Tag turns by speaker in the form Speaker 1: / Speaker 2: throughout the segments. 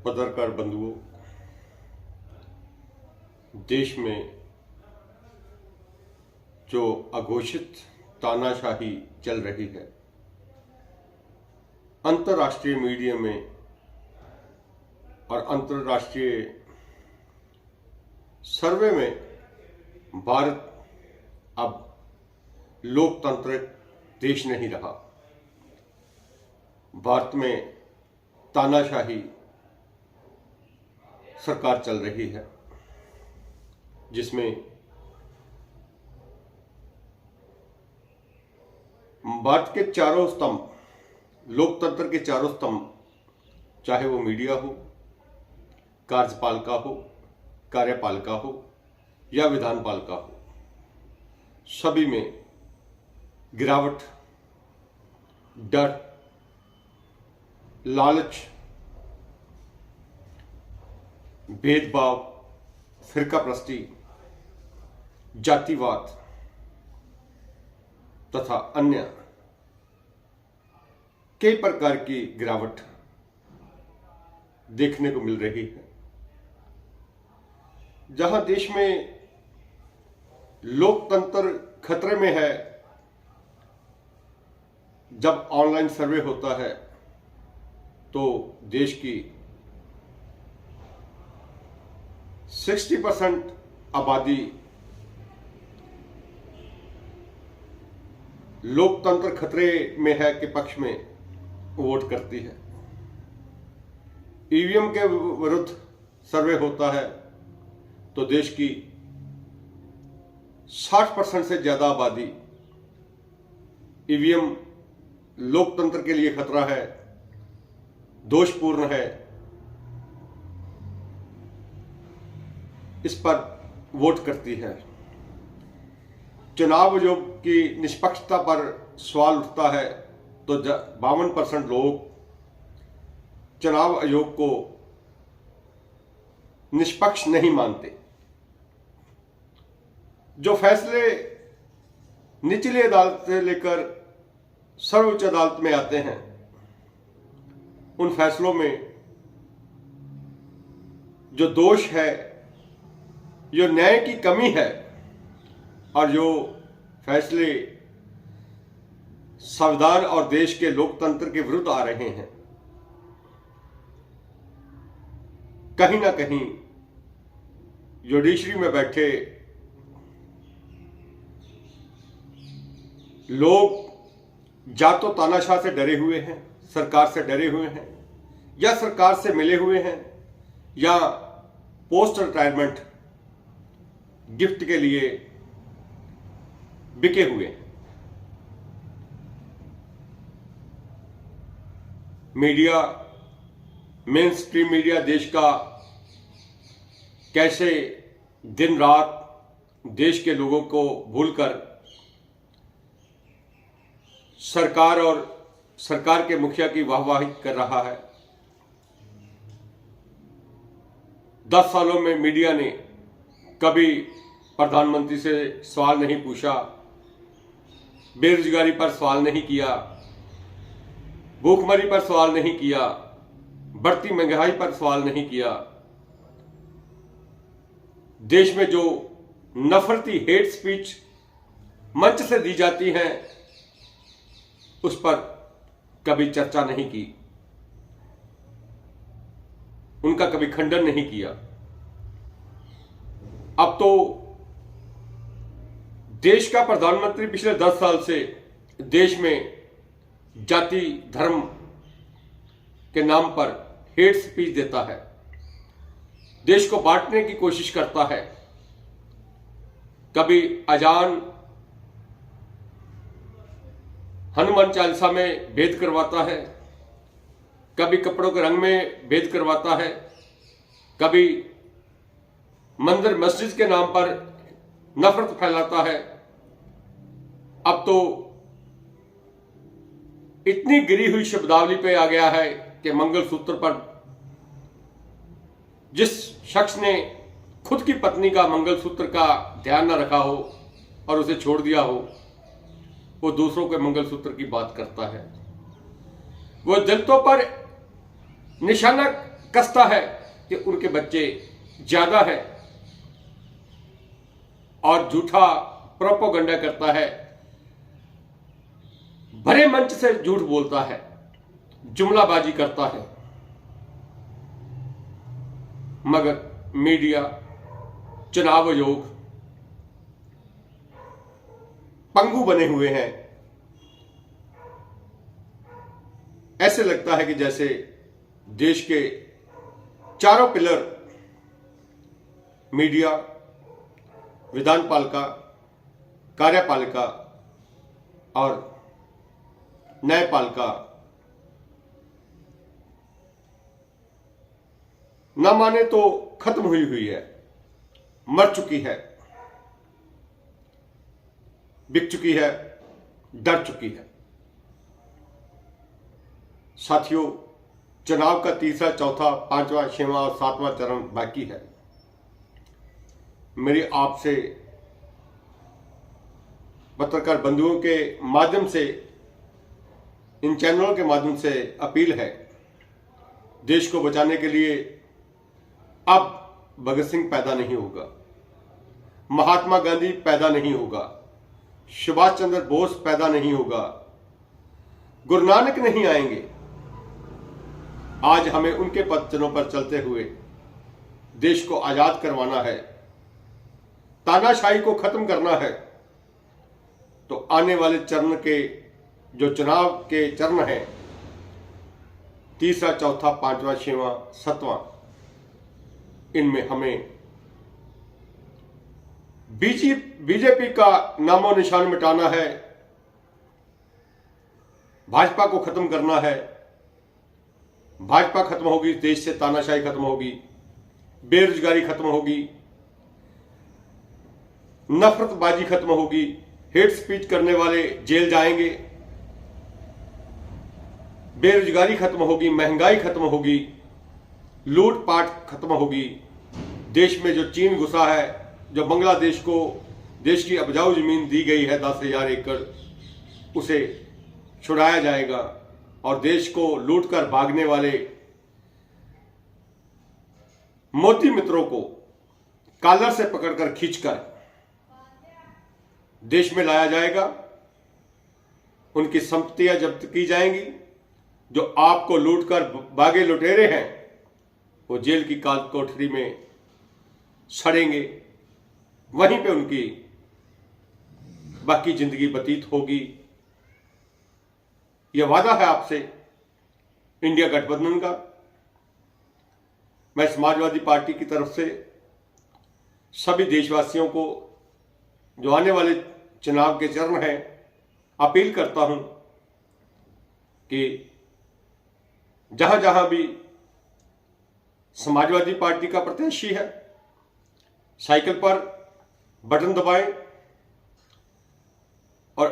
Speaker 1: पत्रकार बंधुओं, देश में जो अघोषित तानाशाही चल रही है, अंतर्राष्ट्रीय मीडिया में और अंतर्राष्ट्रीय सर्वे में भारत अब लोकतांत्रिक देश नहीं रहा। भारत में तानाशाही सरकार चल रही है, जिसमें भारत के चारों स्तंभ, लोकतंत्र के चारों स्तंभ, चाहे वो मीडिया हो, कार्यपालिका हो, कार्यपालिका हो या विधानपालिका हो, सभी में गिरावट, डर, लालच, भेदभाव, फिरकाप्रस्ती, जातिवाद तथा अन्य कई प्रकार की गिरावट देखने को मिल रही है। जहां देश में लोकतंत्र खतरे में है, जब ऑनलाइन सर्वे होता है तो देश की 60% आबादी लोकतंत्र खतरे में है के पक्ष में वोट करती है। ईवीएम के विरुद्ध सर्वे होता है तो देश की 60% से ज्यादा आबादी ईवीएम लोकतंत्र के लिए खतरा है, दोषपूर्ण है, इस पर वोट करती है। चुनाव आयोग की निष्पक्षता पर सवाल उठता है तो 52% लोग चुनाव आयोग को निष्पक्ष नहीं मानते। जो फैसले निचली अदालत से लेकर सर्वोच्च अदालत में आते हैं, उन फैसलों में जो दोष है, जो न्याय की कमी है और जो फैसले संविधान और देश के लोकतंत्र के विरुद्ध आ रहे हैं, कहीं ना कहीं जुडिशरी में बैठे लोग या तो तानाशाह से डरे हुए हैं, सरकार से डरे हुए हैं, या सरकार से मिले हुए हैं, या पोस्ट रिटायरमेंट गिफ्ट के लिए बिके हुए हैं। मीडिया, मेन स्ट्रीम मीडिया देश का कैसे दिन रात देश के लोगों को भूलकर सरकार और सरकार के मुखिया की वाहवाही कर रहा है। 10 सालों में मीडिया ने कभी प्रधानमंत्री से सवाल नहीं पूछा, बेरोजगारी पर सवाल नहीं किया, भूखमरी पर सवाल नहीं किया, बढ़ती महंगाई पर सवाल नहीं किया। देश में जो नफरती हेट स्पीच मंच से दी जाती है, उस पर कभी चर्चा नहीं की, उनका कभी खंडन नहीं किया। अब तो देश का प्रधानमंत्री पिछले 10 साल से देश में जाति धर्म के नाम पर हेट स्पीच देता है, देश को बांटने की कोशिश करता है। कभी अजान हनुमान चालीसा में भेद करवाता है, कभी कपड़ों के रंग में भेद करवाता है, कभी मंदिर मस्जिद के नाम पर नफरत फैलाता है। अब तो इतनी गिरी हुई शब्दावली पे आ गया है कि मंगलसूत्र पर जिस शख्स ने खुद की पत्नी का मंगलसूत्र का ध्यान न रखा हो और उसे छोड़ दिया हो, वो दूसरों के मंगलसूत्र की बात करता है। वो दलितों पर निशाना कसता है कि उनके बच्चे ज्यादा है और झूठा प्रोपोगंडा करता है, भरे मंच से झूठ बोलता है, जुमलाबाजी करता है। मगर मीडिया, चुनाव आयोग पंगु बने हुए हैं। ऐसे लगता है कि जैसे देश के चारों पिलर मीडिया, विधानपालिका, कार्यपालिका और न्यायपालिका न माने तो खत्म हुई है, मर चुकी है, बिक चुकी है, डर चुकी है। साथियों, चुनाव का तीसरा, चौथा, पांचवा, छठवां और सातवां चरण बाकी है। मेरी आपसे पत्रकार बंधुओं के माध्यम से, इन चैनलों के माध्यम से अपील है, देश को बचाने के लिए अब भगत सिंह पैदा नहीं होगा, महात्मा गांधी पैदा नहीं होगा, सुभाष चंद्र बोस पैदा नहीं होगा, गुरु नानक नहीं आएंगे। आज हमें उनके पदचिन्हों पर चलते हुए देश को आजाद करवाना है, तानाशाही को खत्म करना है। तो आने वाले चरण के जो चुनाव के चरण हैं, तीसरा, चौथा, पांचवा, छठवां, सातवां, इनमें हमें बीजेपी का नामो निशान मिटाना है, भाजपा को खत्म करना है। भाजपा खत्म होगी, देश से तानाशाही खत्म होगी, बेरोजगारी खत्म होगी, नफरतबाजी खत्म होगी, हेट स्पीच करने वाले जेल जाएंगे, बेरोजगारी खत्म होगी, महंगाई खत्म होगी, लूटपाट खत्म होगी। देश में जो चीन घुसा है, जो बांग्लादेश को देश की उपजाऊ जमीन दी गई है 10,000 एकड़, उसे छुड़ाया जाएगा और देश को लूटकर भागने वाले मोदी मित्रों को कॉलर से पकड़कर खींचकर देश में लाया जाएगा। उनकी संपत्तियां जब्त की जाएंगी। जो आपको लूटकर भागे लुटेरे हैं, वो जेल की काल कोठरी में सड़ेंगे, वहीं पे उनकी बाकी जिंदगी व्यतीत होगी। यह वादा है आपसे इंडिया गठबंधन का। मैं समाजवादी पार्टी की तरफ से सभी देशवासियों को, जो आने वाले चुनाव के चरण हैं, अपील करता हूं कि जहां जहां भी समाजवादी पार्टी का प्रत्याशी है, साइकिल पर बटन दबाएं और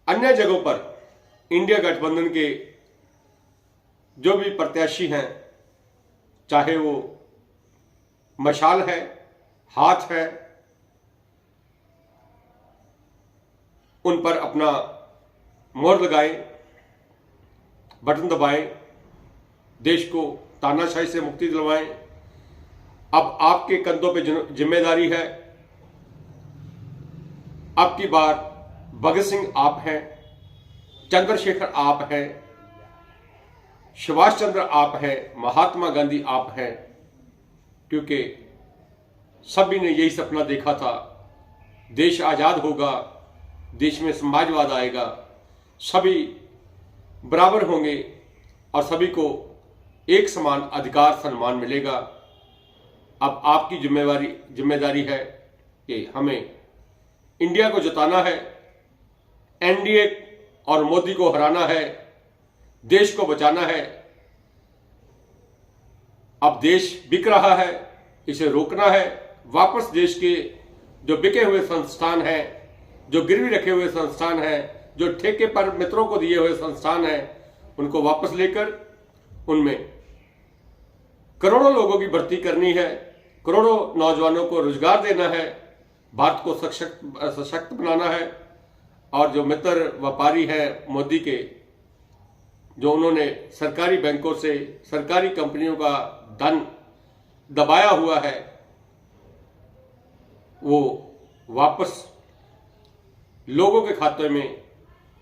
Speaker 1: अन्य जगहों पर इंडिया गठबंधन के जो भी प्रत्याशी हैं, चाहे वो मशाल है, हाथ है, उन पर अपना मोहर लगाएं, बटन दबाएं, देश को तानाशाही से मुक्ति दिलवाएं। अब आपके कंधों पे जिम्मेदारी है। अब की बार भगत सिंह आप हैं, चंद्रशेखर आप हैं, सुभाष चंद्र आप हैं, महात्मा गांधी आप हैं, क्योंकि सभी ने यही सपना देखा था, देश आजाद होगा, देश में समाजवाद आएगा, सभी बराबर होंगे और सभी को एक समान अधिकार सम्मान मिलेगा। अब आपकी जिम्मेदारी है कि हमें इंडिया को जिताना है, एनडीए और मोदी को हराना है, देश को बचाना है। अब देश बिक रहा है, इसे रोकना है। वापस देश के जो बिके हुए संस्थान हैं, जो गिरवी रखे हुए संस्थान हैं, जो ठेके पर मित्रों को दिए हुए संस्थान हैं, उनको वापस लेकर उनमें करोड़ों लोगों की भर्ती करनी है, करोड़ों नौजवानों को रोजगार देना है, भारत को सशक्त बनाना है। और जो मित्र व्यापारी हैं मोदी के, जो उन्होंने सरकारी बैंकों से, सरकारी कंपनियों का धन दबाया हुआ है, वो वापस लोगों के खाते में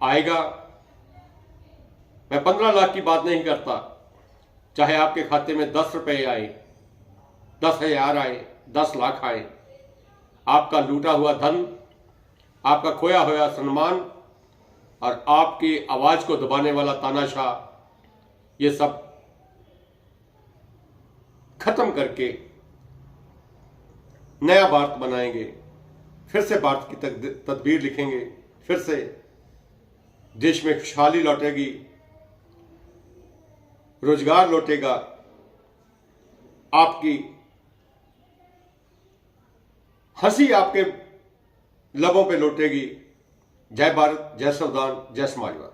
Speaker 1: आएगा। मैं 15 लाख की बात नहीं करता, चाहे आपके खाते में 10 रुपए आए, 10,000 आए, 10 लाख आए, आपका लूटा हुआ धन, आपका खोया हुआ सम्मान और आपकी आवाज को दबाने वाला तानाशाह, ये सब खत्म करके नया भारत बनाएंगे, फिर से भारत की तदबीर लिखेंगे, फिर से देश में खुशहाली लौटेगी, रोजगार लौटेगा, आपकी हंसी आपके लबों पे लौटेगी। जय भारत, जय संविधान, जय समाजवाद।